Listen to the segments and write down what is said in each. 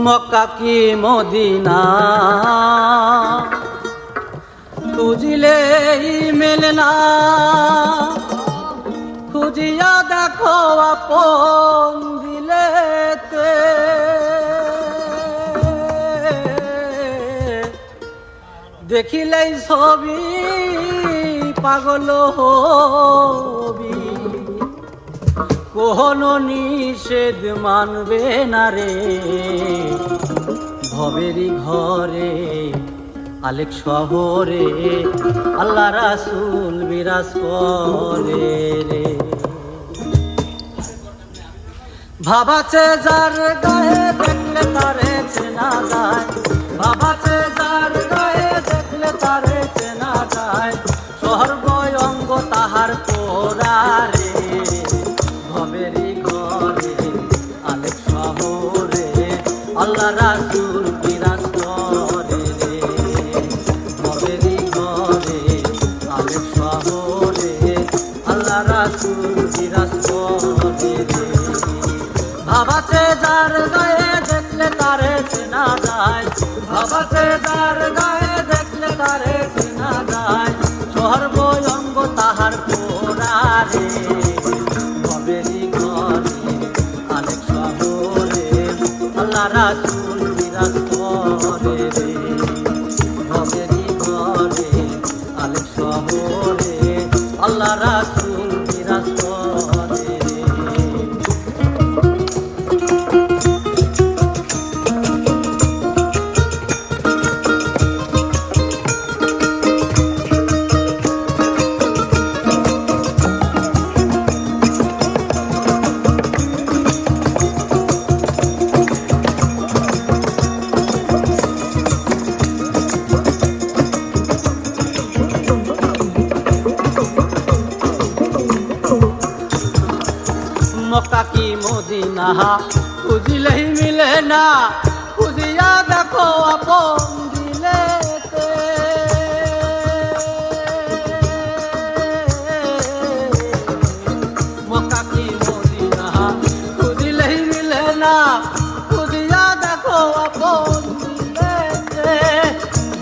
মক্কা কি মদিনা খুঁজিলেই মেলে না, খুঁজিয়া দেখো আপন দিলেতে। দেখিলেই ছবি পাগল হবি, কোনো নিষেধ মানবে না রে। ভবেরই ঘরে আলেক শহরে আল্লাহ রাসূল বিরাজ করে রে। ভাবাছে যার গায়ে দেখলে তারে চেনা যায়, ভাবাছে যার গায়ে দেখলে তারে চেনা যায়। সর্বঙ্গ তাহার পোড়া রে, ভবেরই ঘরে আলেক শহরে আল্লাহ রাসূল বিরাজ করে রে। ভবেরই ঘরে আলেক শহরে আল্লাহ রাসূল বিরাজ করে রে। ভাবাছে যার গায়ে দেখলে তারে চেনা যায়, ভাবাছে যার গায়ে দেখলে তারে চেনা যায়। সর্বঙ্গ তাহার পোড়া রে, ভবেরই ঘরে আলেক শহরে আল্লাহ রাসূল বিরাজ করে রে। ভবেরই ঘরে আলেক শহরে আল্লাহ রাসূল বিরাজ করে রে। মক্কা কি মদিনা খুঁজিলেই মিলে না, খুঁজিয়া দেখো আপন দিলেতে। মক্কা কি মদিনা খুঁজিলেই মিলে না, খুঁজিয়া দেখো আপন দিলেতে।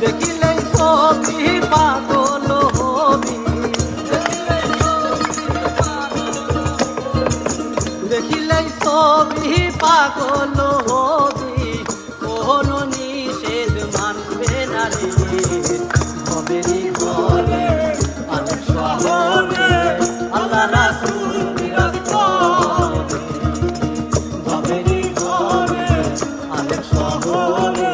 দেখিলেই ছবি পাগল হবি, দেখিলেই ছবি পাগল হবি, কোনো নিষেধ মানবে না রে। ভবেরই ঘরে আলেক শহরে আল্লাহ রাসূল বিরাজ করে। ভবেরই ঘরে আলেক শহরে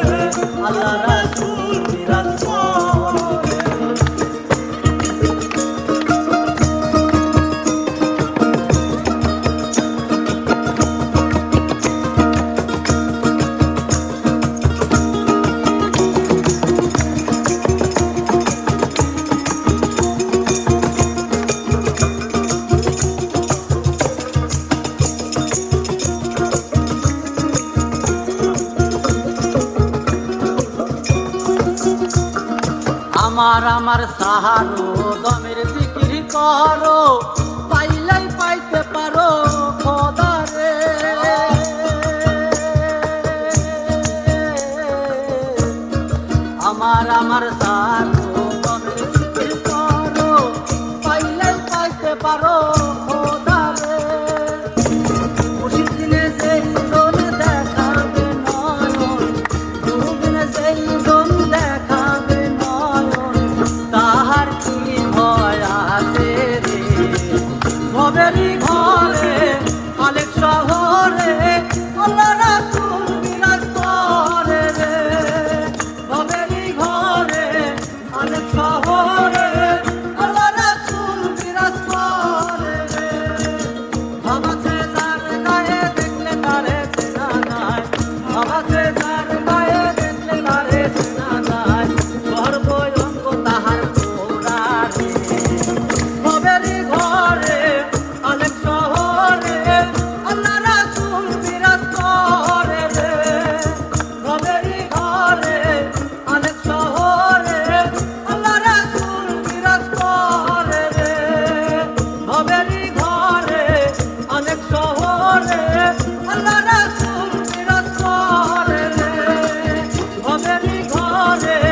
আল্লাহ রাসূল বিরাজ করে। আমার আমার সাহারো দমের জিকির করো, পাইলাই পাইতে পারো খোদা রে। আমার আমার সাহারো দমের জিকির করো, পাইলাই পাইতে পারো খোদা রে। মুর্শিদিনে যেই দোল দেখাবে নয়ন, গুরুবিনে যেই দোল দেখাবে নয়ন, তাহার কি ভয় আছে রে। ভবেরই ঘরে আলেক শহরে আল্লাহ রাসূল বিরাজ করে রে। ভবেরই ঘরে রে